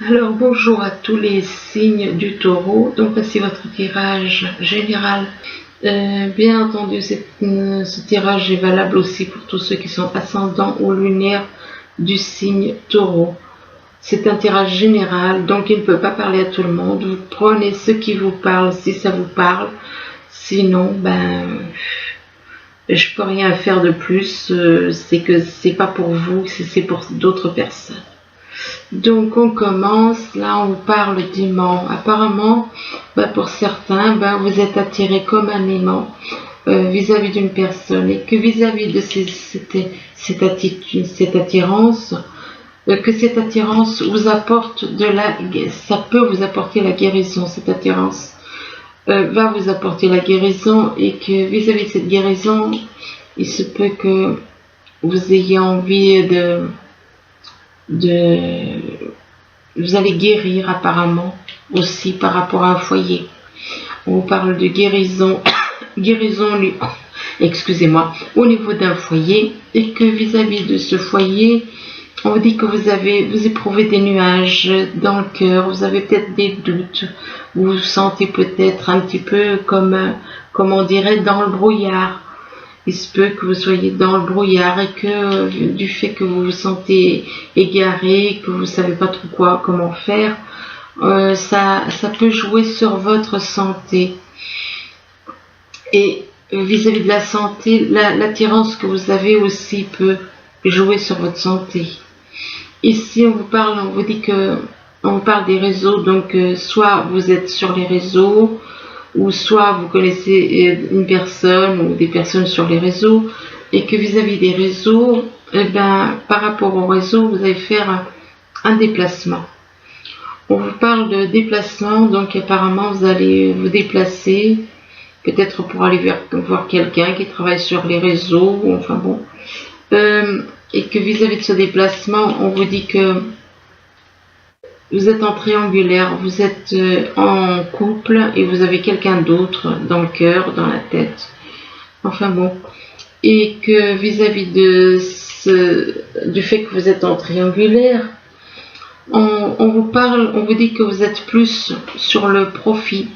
Alors bonjour à tous les signes du taureau. Donc voici votre tirage général. Bien entendu, ce tirage est valable aussi pour tous ceux qui sont ascendants ou lunaires du signe taureau. C'est un tirage général, donc il ne peut pas parler à tout le monde. Vous prenez ce qui vous parle si ça vous parle. Sinon, je peux rien faire de plus. C'est que c'est pas pour vous, c'est pour d'autres personnes. Donc on commence, là on parle d'aimant. Apparemment, pour certains, vous êtes attiré comme un aimant vis-à-vis d'une personne et que vis-à-vis de cette attitude, cette attirance, que cette attirance vous apporte ça peut vous apporter la guérison, cette attirance va vous apporter la guérison et que vis-à-vis de cette guérison, il se peut que vous ayez envie vous allez guérir apparemment aussi par rapport à un foyer. On vous parle de guérison, excusez-moi, au niveau d'un foyer et que vis-à-vis de ce foyer, on vous dit que vous éprouvez des nuages dans le cœur, vous avez peut-être des doutes, vous vous sentez peut-être un petit peu comme on dirait dans le brouillard. Il se peut que vous soyez dans le brouillard et que du fait que vous vous sentez égaré, que vous ne savez pas trop comment faire, ça peut jouer sur votre santé. Et vis-à-vis de la santé, l'attirance que vous avez aussi peut jouer sur votre santé. Ici, on vous dit que on parle des réseaux, donc soit vous êtes sur les réseaux, ou soit vous connaissez une personne ou des personnes sur les réseaux et que vis-à-vis des réseaux, par rapport au réseau, vous allez faire un déplacement. On vous parle de déplacement, donc apparemment vous allez vous déplacer, peut-être pour aller voir quelqu'un qui travaille sur les réseaux, enfin bon, et que vis-à-vis de ce déplacement, on vous dit que vous êtes en triangulaire, vous êtes en couple et vous avez quelqu'un d'autre dans le cœur, dans la tête. Enfin bon. Et que vis-à-vis du fait que vous êtes en triangulaire, on vous dit que vous êtes plus sur le profit.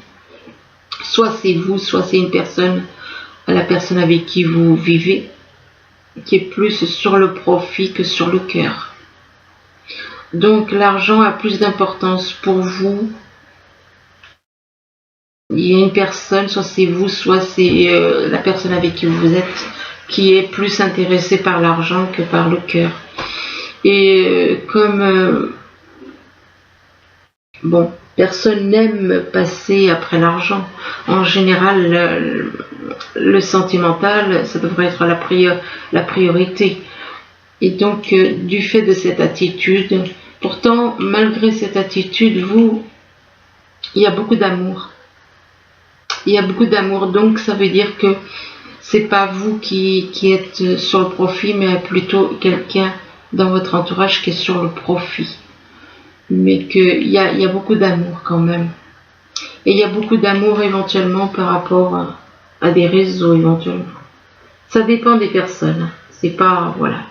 Soit c'est vous, soit c'est une personne, la personne avec qui vous vivez, qui est plus sur le profit que sur le cœur. Donc l'argent a plus d'importance pour vous. Il y a une personne, soit c'est vous, soit c'est la personne avec qui vous êtes, qui est plus intéressée par l'argent que par le cœur. Et personne n'aime passer après l'argent. En général, le sentimental, ça devrait être la priorité. Et donc, du fait de cette attitude, pourtant, malgré cette attitude, il y a beaucoup d'amour. Il y a beaucoup d'amour, donc ça veut dire que c'est pas vous qui êtes sur le profit, mais plutôt quelqu'un dans votre entourage qui est sur le profit. Mais qu'il y a beaucoup d'amour quand même. Et il y a beaucoup d'amour éventuellement par rapport à des réseaux éventuellement. Ça dépend des personnes. C'est pas, voilà.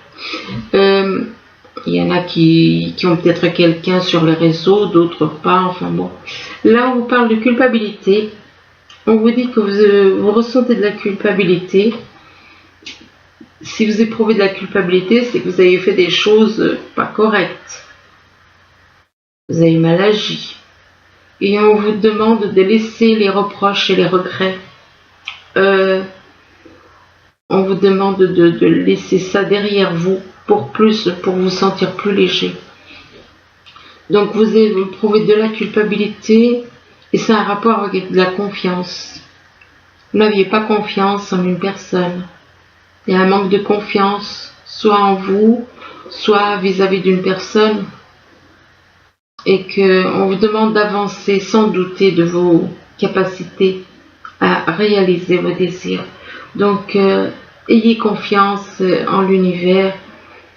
Il y en a qui ont peut-être quelqu'un sur les réseaux, d'autres pas, enfin bon. Là, on vous parle de culpabilité. On vous dit que vous ressentez de la culpabilité. Si vous éprouvez de la culpabilité, c'est que vous avez fait des choses pas correctes. Vous avez mal agi. Et on vous demande de laisser les reproches et les regrets. On vous demande de laisser ça derrière vous pour vous sentir plus léger. Donc vous éprouvez de la culpabilité et c'est un rapport avec de la confiance. Vous n'aviez pas confiance en une personne. Il y a un manque de confiance, soit en vous, soit vis-à-vis d'une personne. Et qu'on vous demande d'avancer sans douter de vos capacités à réaliser vos désirs. Donc, ayez confiance en l'univers,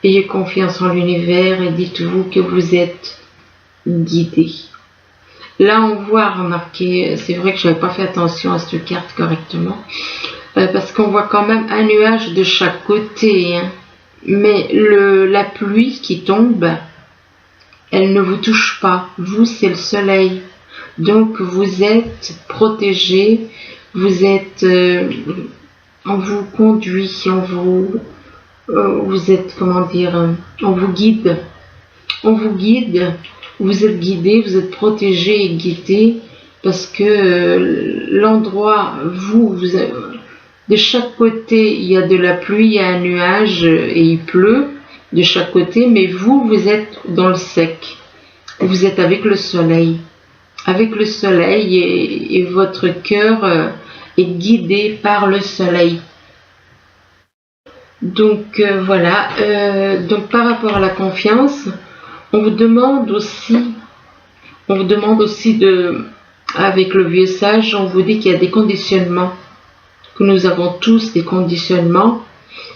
ayez confiance en l'univers et dites-vous que vous êtes guidé. Là, on voit, remarquez, c'est vrai que je n'avais pas fait attention à cette carte correctement, parce qu'on voit quand même un nuage de chaque côté, hein. Mais la pluie qui tombe, elle ne vous touche pas. Vous, c'est le soleil. Donc, vous êtes protégé, vous êtes, on vous conduit, vous êtes, comment dire, on vous guide, vous êtes guidé, vous êtes protégé et guidé, parce que l'endroit, de chaque côté, il y a de la pluie, il y a un nuage et il pleut de chaque côté, mais vous êtes dans le sec, vous êtes avec le soleil. Avec le soleil et votre cœur est guidé par le soleil. Donc voilà, donc par rapport à la confiance, on vous demande aussi avec le vieux sage, on vous dit qu'il y a des conditionnements, que nous avons tous des conditionnements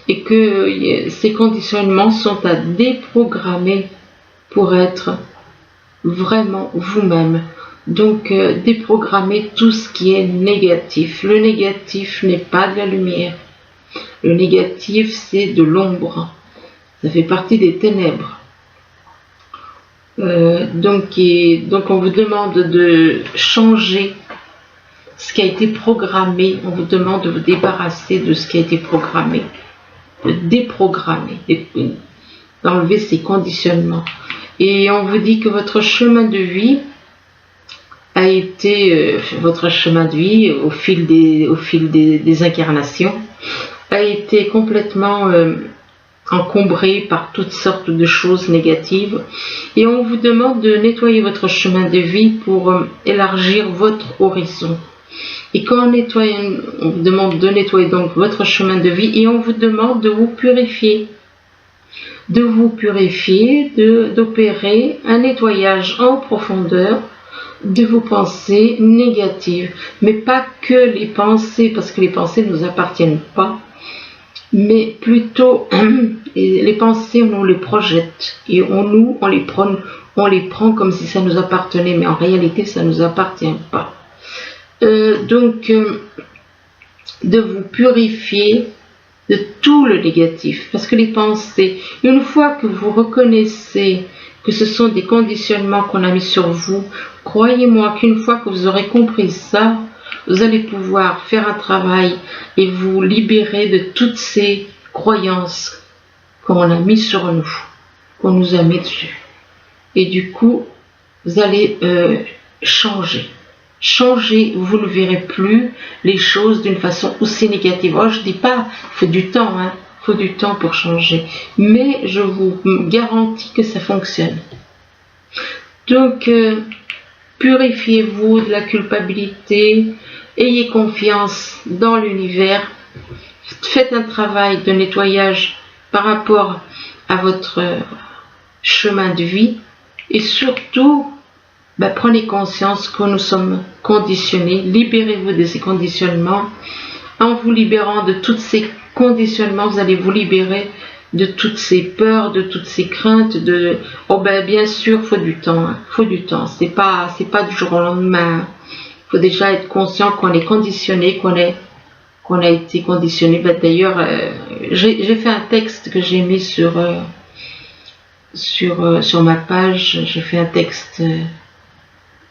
et que ces conditionnements sont à déprogrammer pour être vraiment vous-même. Donc, déprogrammer tout ce qui est négatif. Le négatif n'est pas de la lumière. Le négatif, c'est de l'ombre. Ça fait partie des ténèbres. Donc, on vous demande de changer ce qui a été programmé. On vous demande de vous débarrasser de ce qui a été programmé. De déprogrammer, d'enlever ces conditionnements. Et on vous dit que votre chemin de vie a été, votre chemin de vie au fil des incarnations, a été complètement encombré par toutes sortes de choses négatives. Et on vous demande de nettoyer votre chemin de vie pour élargir votre horizon. Et quand on vous demande de nettoyer donc votre chemin de vie et on vous demande de vous purifier. D'opérer un nettoyage en profondeur de vos pensées négatives, mais pas que les pensées, parce que les pensées ne nous appartiennent pas, mais plutôt les pensées, on les projette et on les prend comme si ça nous appartenait, mais en réalité ça ne nous appartient pas. Donc de vous purifier de tout le négatif, parce que les pensées, une fois que vous reconnaissez que ce sont des conditionnements qu'on a mis sur vous, croyez-moi qu'une fois que vous aurez compris ça, vous allez pouvoir faire un travail et vous libérer de toutes ces croyances qu'on a mis sur nous, qu'on nous a mis dessus. Et du coup, vous allez changer. Changer, vous ne verrez plus les choses d'une façon aussi négative. Oh, je dis pas, il faut du temps, hein, faut du temps pour changer. Mais je vous garantis que ça fonctionne. Donc, purifiez-vous de la culpabilité, ayez confiance dans l'univers, faites un travail de nettoyage par rapport à votre chemin de vie et surtout, prenez conscience que nous sommes conditionnés, libérez-vous de ces conditionnements. En vous libérant de tous ces conditionnements, vous allez vous libérer de toutes ces peurs, de toutes ces craintes. Bien sûr, faut du temps, hein, faut du temps. C'est pas du jour au lendemain. Il faut déjà être conscient qu'on est conditionné, qu'on a été conditionné. D'ailleurs, j'ai fait un texte que j'ai mis sur ma page. J'ai fait un texte.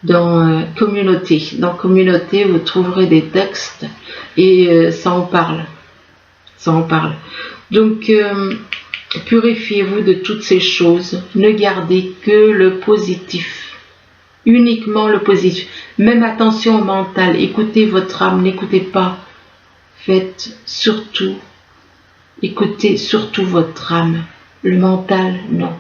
Dans communauté. Dans communauté, vous trouverez des textes et ça en parle. Ça en parle. Donc, purifiez-vous de toutes ces choses. Ne gardez que le positif. Uniquement le positif. Même attention au mental. Écoutez votre âme. N'écoutez pas. Faites surtout. Écoutez surtout votre âme. Le mental, non.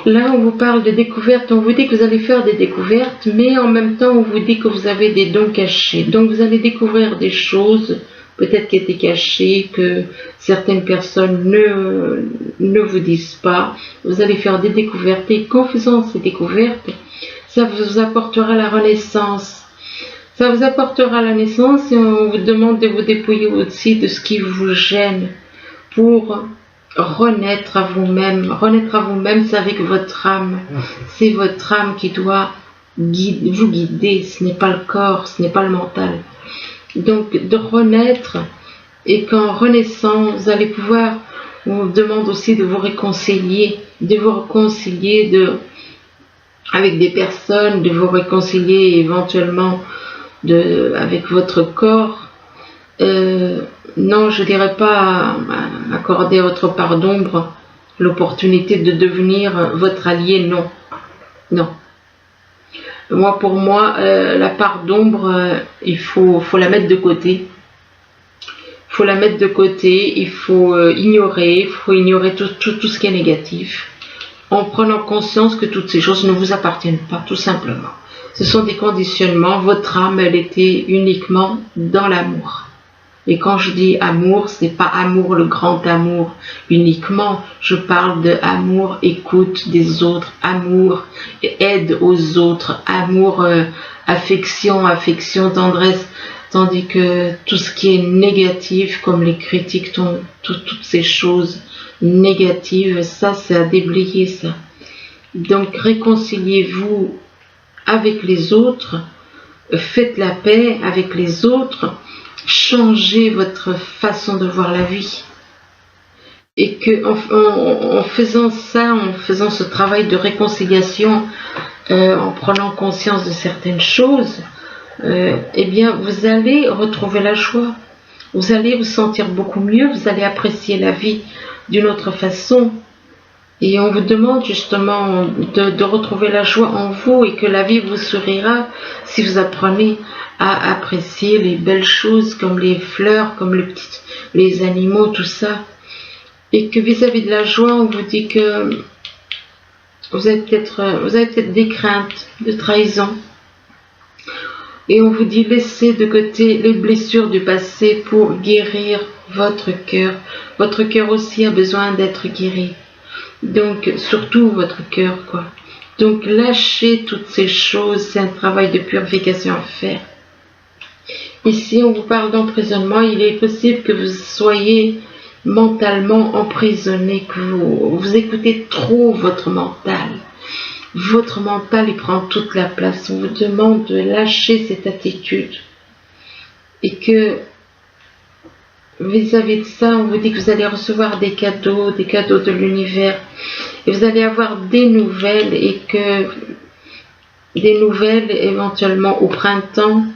Là, on vous parle de découvertes, on vous dit que vous allez faire des découvertes, mais en même temps, on vous dit que vous avez des dons cachés. Donc, vous allez découvrir des choses, peut-être qui étaient cachées, que certaines personnes ne vous disent pas. Vous allez faire des découvertes, et qu'en faisant ces découvertes, ça vous apportera la renaissance. Ça vous apportera la naissance, et on vous demande de vous dépouiller aussi de ce qui vous gêne pour renaître à vous-même. Renaître à vous-même, c'est avec votre âme. C'est votre âme qui doit vous guider. Ce n'est pas le corps, ce n'est pas le mental. Donc, de renaître, et qu'en renaissant, vous allez pouvoir On vous demande aussi de vous réconcilier, avec des personnes, de vous réconcilier éventuellement avec votre corps. Non, je dirais pas accorder à votre part d'ombre l'opportunité de devenir votre allié, non. Non. Pour moi, la part d'ombre, il faut la mettre de côté. Il faut la mettre de côté, il faut ignorer tout ce qui est négatif, en prenant conscience que toutes ces choses ne vous appartiennent pas, tout simplement. Ce sont des conditionnements, votre âme, elle était uniquement dans l'amour. Et quand je dis amour, c'est pas amour, le grand amour uniquement, je parle de amour, écoute des autres, amour, aide aux autres, amour, affection, tendresse. Tandis que tout ce qui est négatif, comme les critiques, toutes ces choses négatives, ça c'est à déblayer ça. Donc réconciliez-vous avec les autres, faites la paix avec les autres, changez votre façon de voir la vie. Et que en faisant ça, en faisant ce travail de réconciliation, en prenant conscience de certaines choses, eh bien vous allez retrouver la joie, vous allez vous sentir beaucoup mieux, vous allez apprécier la vie d'une autre façon, et on vous demande justement de retrouver la joie en vous, et que la vie vous sourira si vous apprenez à apprécier les belles choses comme les fleurs, comme les animaux, tout ça, et que vis-à-vis de la joie, on vous dit que vous avez peut-être des craintes de trahison. Et on vous dit, laissez de côté les blessures du passé pour guérir votre cœur. Votre cœur aussi a besoin d'être guéri. Donc, surtout votre cœur, quoi. Donc, lâchez toutes ces choses. C'est un travail de purification à faire. Ici, on vous parle d'emprisonnement. Il est possible que vous soyez mentalement emprisonné, que vous écoutez trop votre mental. Votre mental, il prend toute la place. On vous demande de lâcher cette attitude. Et que, vis-à-vis de ça, on vous dit que vous allez recevoir des cadeaux de l'univers. Et vous allez avoir des nouvelles, et que des nouvelles éventuellement au printemps,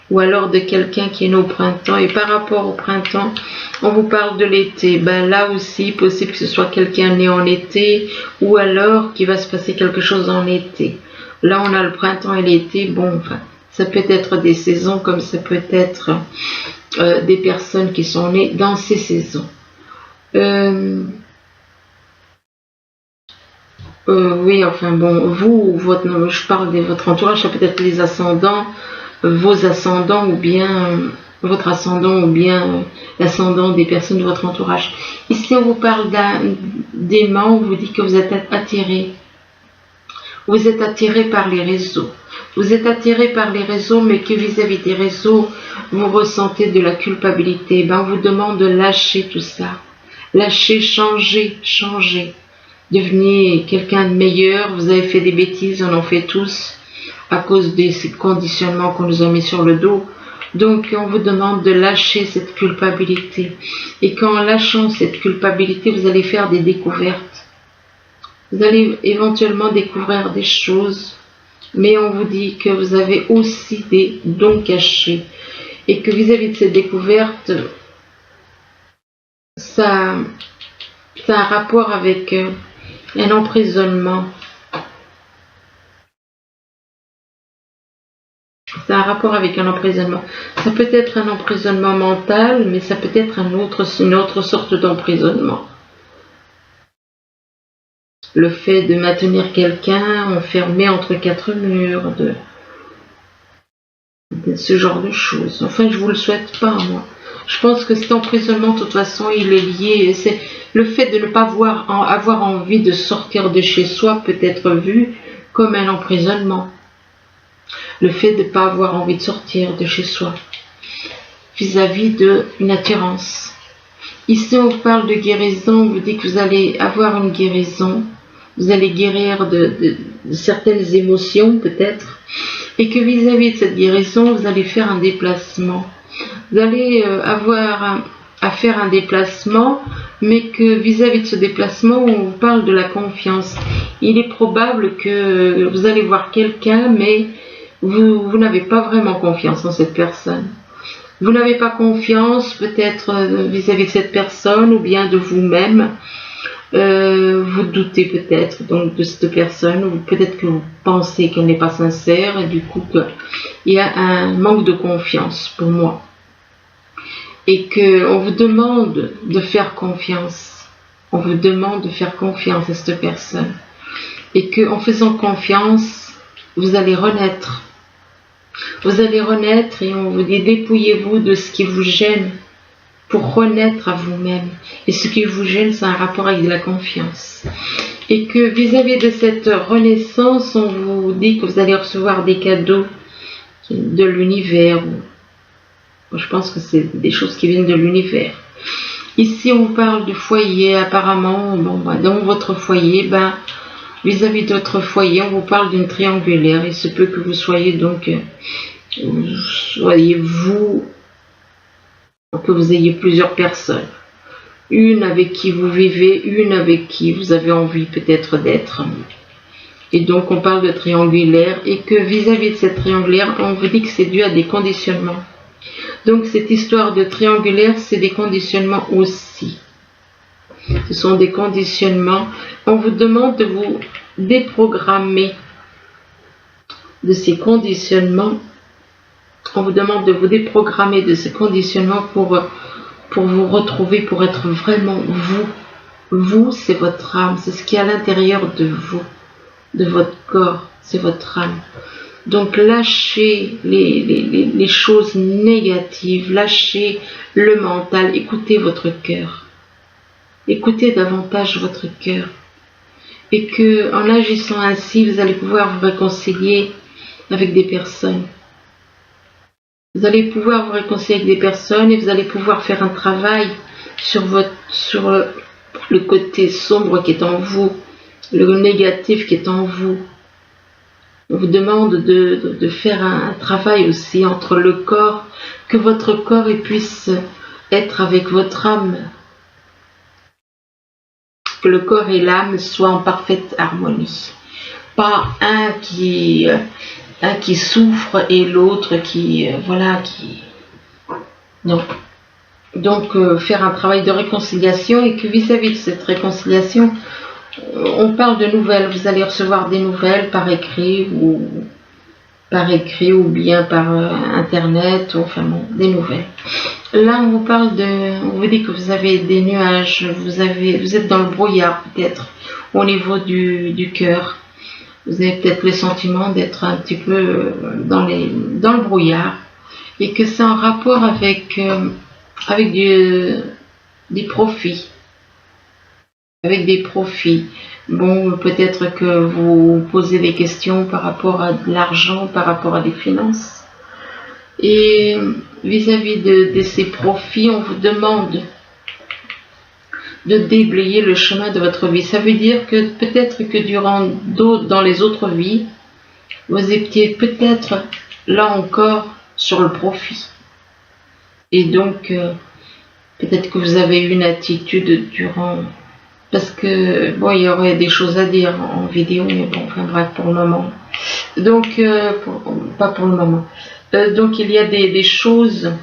ou alors de quelqu'un qui est né au printemps. Et par rapport au printemps, on vous parle de l'été. Ben là aussi, possible que ce soit quelqu'un né en été, ou alors qu'il va se passer quelque chose en été. Là, on a le printemps et l'été. Bon, enfin, ça peut être des saisons, comme ça peut être des personnes qui sont nées dans ces saisons. Oui, enfin bon, je parle de votre entourage, ça peut être les ascendants, vos ascendants, ou bien votre ascendant, ou bien l'ascendant des personnes de votre entourage. Ici, on vous parle d'aimant, on vous dit que vous êtes attiré. Vous êtes attiré par les réseaux. Vous êtes attiré par les réseaux, mais que vis-à-vis des réseaux, vous ressentez de la culpabilité. Ben, on vous demande de lâcher tout ça. Lâcher, changer. Devenez quelqu'un de meilleur. Vous avez fait des bêtises, on en fait tous, à cause des conditionnements qu'on nous a mis sur le dos. Donc, on vous demande de lâcher cette culpabilité. Et qu'en lâchant cette culpabilité, vous allez faire des découvertes. Vous allez éventuellement découvrir des choses, mais on vous dit que vous avez aussi des dons cachés. Et que vis-à-vis de ces découvertes, ça a un rapport avec un emprisonnement. Ça a un rapport avec un emprisonnement. Ça peut être un emprisonnement mental, mais ça peut être une autre sorte d'emprisonnement. Le fait de maintenir quelqu'un enfermé entre quatre murs, de ce genre de choses. Enfin, je vous le souhaite pas, moi. Je pense que cet emprisonnement, de toute façon, il est lié. C'est le fait de ne pas avoir envie de sortir de chez soi peut être vu comme un emprisonnement. Le fait de ne pas avoir envie de sortir de chez soi vis-à-vis d'une attirance. Ici, on vous parle de guérison. On vous dit que vous allez avoir une guérison. Vous allez guérir de certaines émotions, peut-être. Et que vis-à-vis de cette guérison, vous allez faire un déplacement. Vous allez avoir à faire un déplacement mais que vis-à-vis de ce déplacement, on vous parle de la confiance. Il est probable que vous allez voir quelqu'un, mais vous n'avez pas vraiment confiance en cette personne. Vous n'avez pas confiance peut-être vis-à-vis de cette personne ou bien de vous-même. Vous doutez peut-être donc de cette personne, ou peut-être que vous pensez qu'elle n'est pas sincère et du coup il y a un manque de confiance pour moi. Et qu'on vous demande de faire confiance. On vous demande de faire confiance à cette personne. Et qu'en faisant confiance, vous allez renaître. Vous allez renaître et on vous dit dépouillez-vous de ce qui vous gêne pour renaître à vous-même. Et ce qui vous gêne, c'est un rapport avec la confiance. Et que vis-à-vis de cette renaissance, on vous dit que vous allez recevoir des cadeaux de l'univers. Je pense que c'est des choses qui viennent de l'univers. Ici, on parle du foyer. Apparemment, dans votre foyer, vis-à-vis de votre foyer, on vous parle d'une triangulaire. Il se peut que vous soyez donc, que vous ayez plusieurs personnes. Une avec qui vous vivez, une avec qui vous avez envie peut-être d'être. Et donc, on parle de triangulaire et que vis-à-vis de cette triangulaire, on vous dit que c'est dû à des conditionnements. Donc cette histoire de triangulaire, c'est des conditionnements aussi. Ce sont des conditionnements. On vous demande de vous déprogrammer de ces conditionnements. On vous demande de vous déprogrammer de ces conditionnements pour vous retrouver, pour être vraiment vous. Vous, c'est votre âme, c'est ce qui est à l'intérieur de vous, de votre corps, c'est votre âme. Donc lâchez les choses négatives, lâchez le mental, écoutez votre cœur. Écoutez davantage votre cœur. Et que en agissant ainsi, vous allez pouvoir vous réconcilier avec des personnes. Vous allez pouvoir vous réconcilier avec des personnes et vous allez pouvoir faire un travail sur le côté sombre qui est en vous, le négatif qui est en vous. On vous demande de faire un travail aussi entre le corps, que votre corps puisse être avec votre âme, que le corps et l'âme soient en parfaite harmonie. Pas un qui souffre et l'autre non. Donc faire un travail de réconciliation et que vis-à-vis de cette réconciliation, on parle de nouvelles. Vous allez recevoir des nouvelles par écrit ou bien par internet, des nouvelles. Là, on vous dit que vous avez des nuages, vous êtes dans le brouillard peut-être au niveau du cœur. Vous avez peut-être le sentiment d'être un petit peu dans le brouillard et que c'est en rapport avec des profits. Avec des profits. Bon, peut-être que vous posez des questions par rapport à de l'argent, par rapport à des finances. Et vis-à-vis de ces profits, on vous demande de déblayer le chemin de votre vie. Ça veut dire que peut-être que dans les autres vies, vous étiez peut-être là encore sur le profit. Et donc, peut-être que vous avez eu une attitude parce que, il y aurait des choses à dire en vidéo, mais bref, pour le moment. Donc, pas pour le moment. Donc, il y a des choses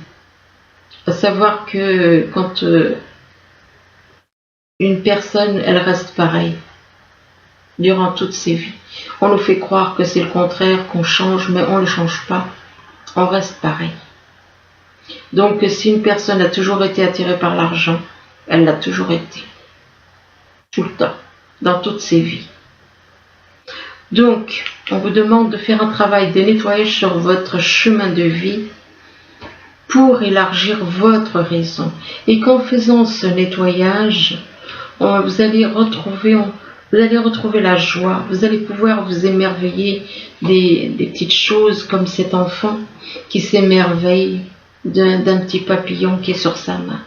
à savoir que quand une personne, elle reste pareille durant toutes ses vies. On nous fait croire que c'est le contraire, qu'on change, mais on ne change pas. On reste pareil. Donc, si une personne a toujours été attirée par l'argent, elle l'a toujours été. Tout le temps, dans toutes ses vies. Donc, on vous demande de faire un travail de nettoyage sur votre chemin de vie pour élargir votre raison. Et qu'en faisant ce nettoyage, vous allez retrouver la joie. Vous allez pouvoir vous émerveiller des petites choses comme cet enfant qui s'émerveille d'un petit papillon qui est sur sa main.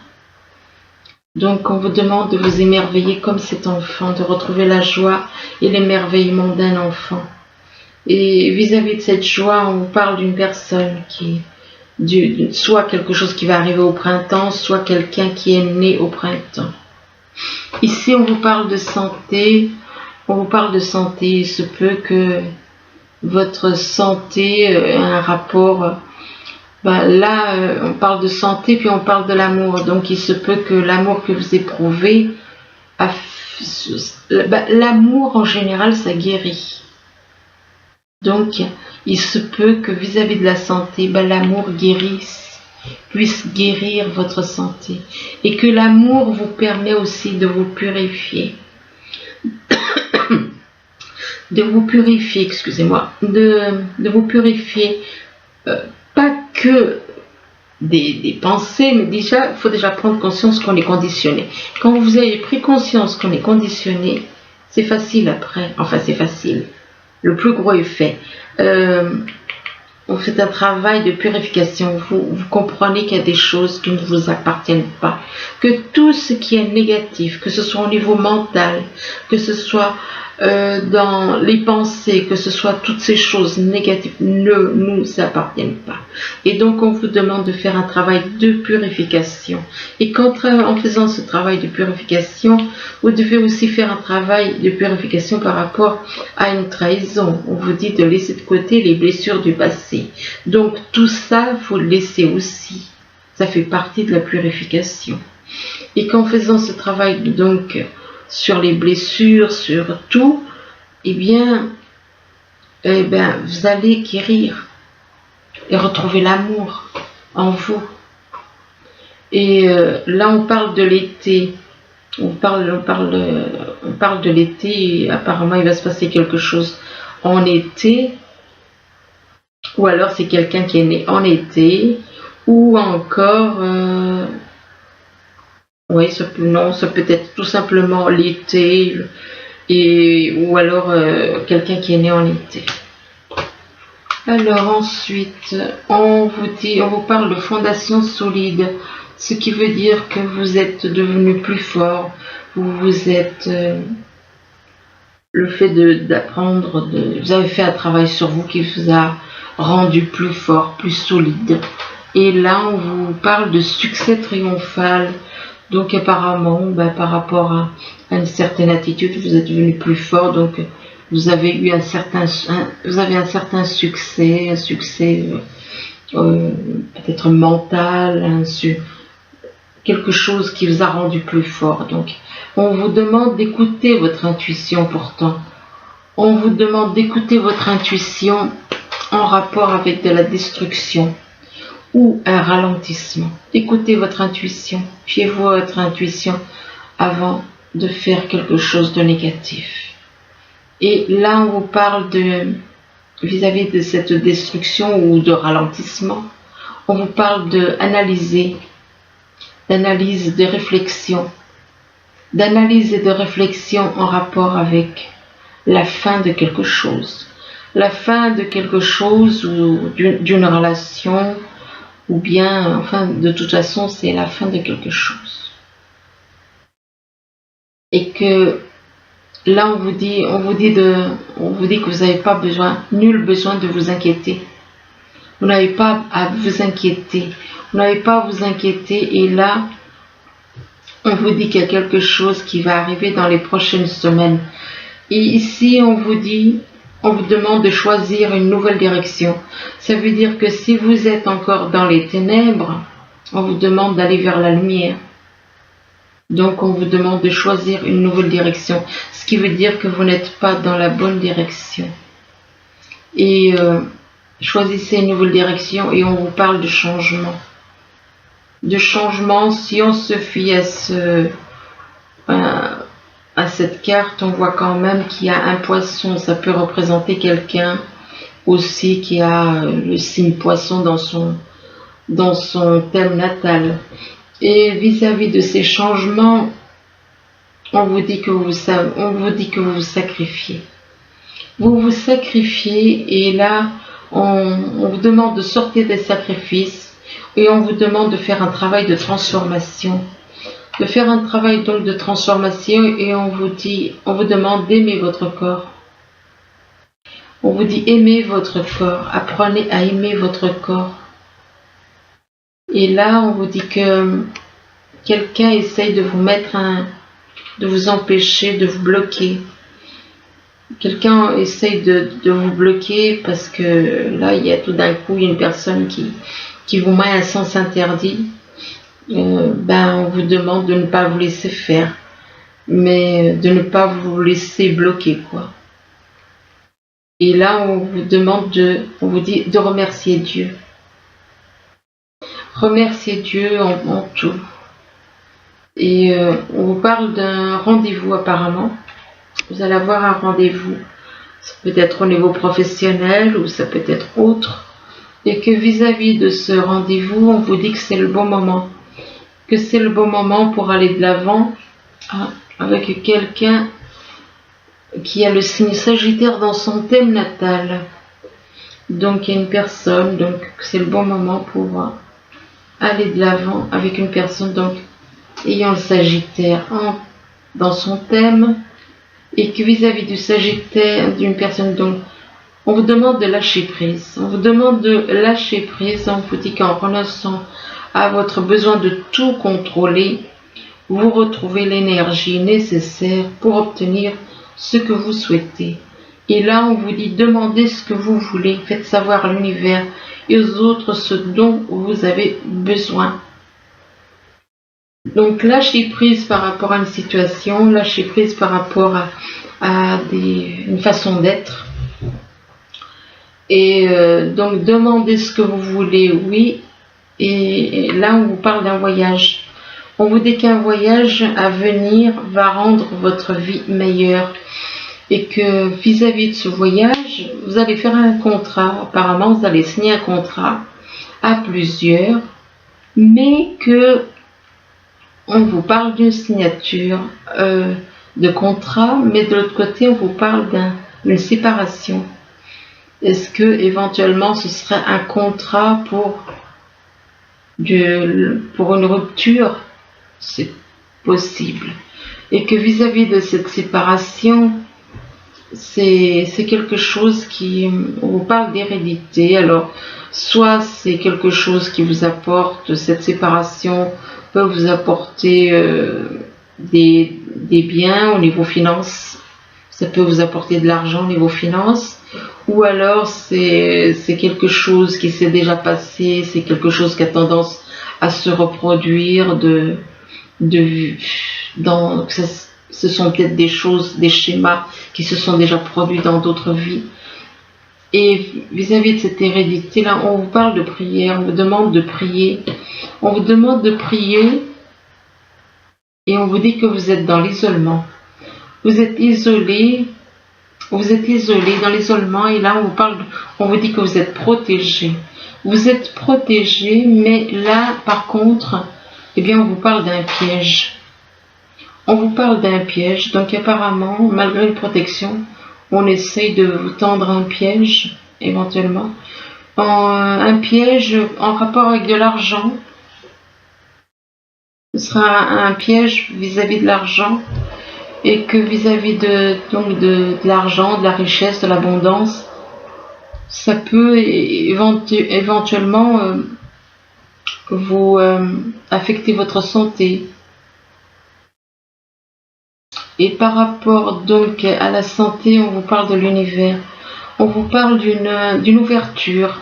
Donc, on vous demande de vous émerveiller comme cet enfant, de retrouver la joie et l'émerveillement d'un enfant. Et vis-à-vis de cette joie, on vous parle d'une personne soit quelque chose qui va arriver au printemps, soit quelqu'un qui est né au printemps. Ici, on vous parle de santé. On vous parle de santé. Il se peut que votre santé ait un rapport. Là, on parle de santé, puis on parle de l'amour. Donc, il se peut que l'amour que vous éprouvez, l'amour en général, ça guérit. Donc, il se peut que vis-à-vis de la santé, l'amour puisse guérir votre santé. Et que l'amour vous permet aussi de vous purifier. De vous purifier, excusez-moi. De vous purifier, pas que des pensées, mais il faut déjà prendre conscience qu'on est conditionné. Quand vous avez pris conscience qu'on est conditionné, c'est facile après. Enfin, c'est facile. Le plus gros est fait. On fait un travail de purification. Vous comprenez qu'il y a des choses qui ne vous appartiennent pas. Que tout ce qui est négatif, que ce soit au niveau mental, que ce soit dans les pensées, que ce soit toutes ces choses négatives, ne nous appartiennent pas. Et donc, on vous demande de faire un travail de purification. Et en faisant ce travail de purification, vous devez aussi faire un travail de purification par rapport à une trahison. On vous dit de laisser de côté les blessures du passé. Donc, tout ça, vous le laissez aussi. Ça fait partie de la purification. Et qu'en faisant ce travail, donc, sur les blessures, sur tout, vous allez guérir et retrouver l'amour en vous. Et là, on parle de l'été. On parle de l'été. Apparemment, il va se passer quelque chose en été. Ou alors, c'est quelqu'un qui est né en été. Ou encore... ça peut être tout simplement l'été, ou alors quelqu'un qui est né en été. Alors ensuite, on vous parle de fondation solide, ce qui veut dire que vous êtes devenu plus fort, vous êtes le fait d'apprendre, vous avez fait un travail sur vous qui vous a rendu plus fort, plus solide. Et là, on vous parle de succès triomphal. Donc apparemment, par rapport à une certaine attitude, vous êtes devenu plus fort. Donc vous avez eu un certain succès, peut-être mental, quelque chose qui vous a rendu plus fort. Donc on vous demande d'écouter votre intuition pourtant. On vous demande d'écouter votre intuition en rapport avec de la destruction ou un ralentissement. Écoutez votre intuition, fiez-vous à votre intuition avant de faire quelque chose de négatif. Et là, on vous parle vis-à-vis de cette destruction ou de ralentissement, on vous parle d'analyse, de réflexion en rapport avec la fin de quelque chose. La fin de quelque chose ou d'une relation, ou bien, de toute façon, c'est la fin de quelque chose. Et que là, on vous dit que vous n'avez pas nul besoin de vous inquiéter. Vous n'avez pas à vous inquiéter. Et là, on vous dit qu'il y a quelque chose qui va arriver dans les prochaines semaines. Et ici, on vous demande de choisir une nouvelle direction. Ça veut dire que si vous êtes encore dans les ténèbres, on vous demande d'aller vers la lumière. Donc on vous demande de choisir une nouvelle direction. Ce qui veut dire que vous n'êtes pas dans la bonne direction. Et choisissez une nouvelle direction et on vous parle de changement. De changement, si on se fie à cette carte, on voit quand même qu'il y a un poisson. Ça peut représenter quelqu'un aussi qui a le signe poisson dans son thème natal. Et vis-à-vis de ces changements, on vous dit que vous vous sacrifiez. Vous vous sacrifiez et là, on vous demande de sortir des sacrifices et on vous demande de faire un travail de transformation. De faire un travail donc de transformation et on vous demande d'aimer votre corps. On vous dit aimez votre corps, apprenez à aimer votre corps. Et là, on vous dit que quelqu'un essaye de vous mettre de vous empêcher, de vous bloquer. Quelqu'un essaye de vous bloquer parce que là, il y a tout d'un coup une personne qui vous met un sens interdit. On vous demande de ne pas vous laisser faire, mais de ne pas vous laisser bloquer, quoi. Et là, on vous demande on vous dit de remercier Dieu. Remercier Dieu en tout. Et on vous parle d'un rendez-vous apparemment. Vous allez avoir un rendez-vous. Ça peut être au niveau professionnel ou ça peut être autre. Et que vis-à-vis de ce rendez-vous, on vous dit que c'est le bon moment. Que c'est le bon moment pour aller de l'avant avec quelqu'un qui a le signe Sagittaire dans son thème natal. Donc il y a une personne, donc c'est le bon moment pour aller de l'avant avec une personne donc ayant le Sagittaire dans son thème, et que vis-à-vis du Sagittaire, d'une personne, donc on vous demande de lâcher prise. On vous demande de lâcher prise. On vous dit qu'en renonçant à votre besoin de tout contrôler, vous retrouvez l'énergie nécessaire pour obtenir ce que vous souhaitez. Et là, on vous dit demandez ce que vous voulez. Faites savoir à l'univers et aux autres ce dont vous avez besoin. Donc lâchez prise par rapport à une situation, lâchez prise par rapport à une façon d'être. Et donc demandez ce que vous voulez, oui. Et là on vous parle d'un voyage. On vous dit qu'un voyage à venir va rendre votre vie meilleure. Et que vis-à-vis de ce voyage, vous allez faire un contrat. Apparemment, vous allez signer un contrat à plusieurs. Mais que on vous parle d'une signature de contrat, mais de l'autre côté, on vous parle d'une séparation. Est-ce que éventuellement ce serait un contrat pour une rupture? C'est possible. Et que vis-à-vis de cette séparation, c'est quelque chose on vous parle d'hérédité. Alors, soit c'est quelque chose qui vous apporte, cette séparation peut vous apporter des biens au niveau finance, ça peut vous apporter de l'argent au niveau finance, ou alors c'est quelque chose qui s'est déjà passé, c'est quelque chose qui a tendance à se reproduire ce sont peut-être des choses, des schémas qui se sont déjà produits dans d'autres vies. Et vis-à-vis de cette hérédité-là, on vous parle de prière, on vous demande de prier. On vous demande de prier et on vous dit que vous êtes dans l'isolement. Vous êtes isolé dans l'isolement, et là on vous dit que vous êtes protégé. Vous êtes protégé, mais là par contre, on vous parle d'un piège. On vous parle d'un piège, donc apparemment, malgré une protection, on essaye de vous tendre un piège, éventuellement. Un piège en rapport avec de l'argent. Ce sera un piège vis-à-vis de l'argent, et que vis-à-vis de l'argent, de la richesse, de l'abondance, ça peut éventuellement vous affecter votre santé. Et par rapport donc à la santé, on vous parle de l'univers. On vous parle d'une ouverture,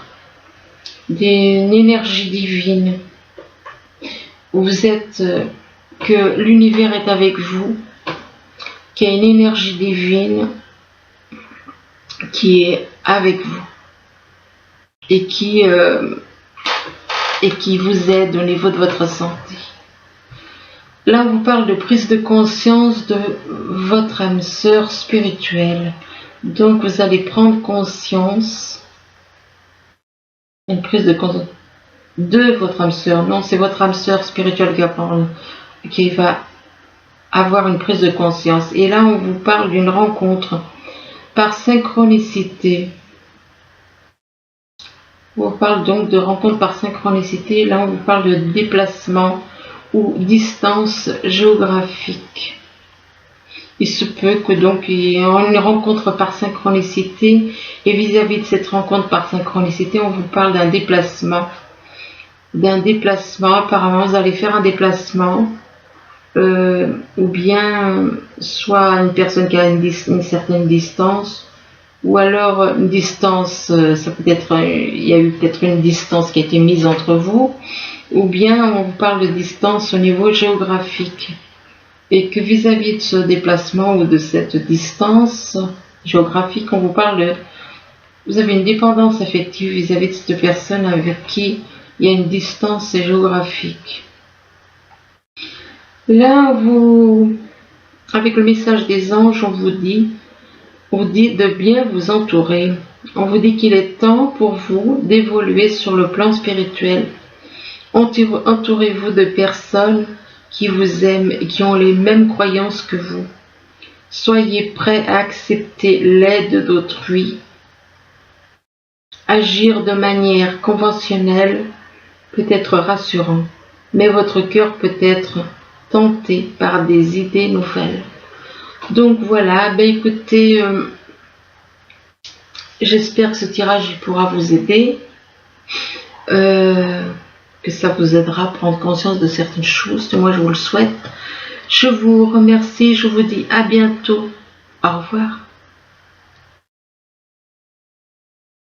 d'une énergie divine. Vous êtes, que l'univers est avec vous, qu'il y a une énergie divine qui est avec vous et qui vous aide au niveau de votre santé. Là, on vous parle de prise de conscience de votre âme sœur spirituelle. Donc, vous allez prendre conscience, une prise de conscience de votre âme sœur. Non, c'est votre âme sœur spirituelle qui va avoir une prise de conscience. Et là, on vous parle d'une rencontre par synchronicité. On vous parle donc de rencontre par synchronicité. Là, on vous parle de déplacement ou distance géographique. Il se peut que donc il y ait une rencontre par synchronicité, et vis-à-vis de cette rencontre par synchronicité, on vous parle d'un déplacement. Apparemment, vous allez faire un déplacement ou bien soit une personne qui a une certaine distance, ou alors une distance, ça peut être, il y a eu peut-être une distance qui a été mise entre vous, ou bien on vous parle de distance au niveau géographique, et que vis-à-vis de ce déplacement ou de cette distance géographique, on vous parle, vous avez une dépendance affective vis-à-vis de cette personne avec qui il y a une distance géographique. Là, avec le message des anges, on vous dit de bien vous entourer. On vous dit qu'il est temps pour vous d'évoluer sur le plan spirituel. Entourez-vous de personnes qui vous aiment et qui ont les mêmes croyances que vous. Soyez prêts à accepter l'aide d'autrui. Agir de manière conventionnelle peut être rassurant, mais votre cœur peut être tenté par des idées nouvelles. Donc voilà, ben écoutez, j'espère que ce tirage pourra vous aider, que ça vous aidera à prendre conscience de certaines choses. Moi, je vous le souhaite. Je vous remercie, je vous dis à bientôt. Au revoir.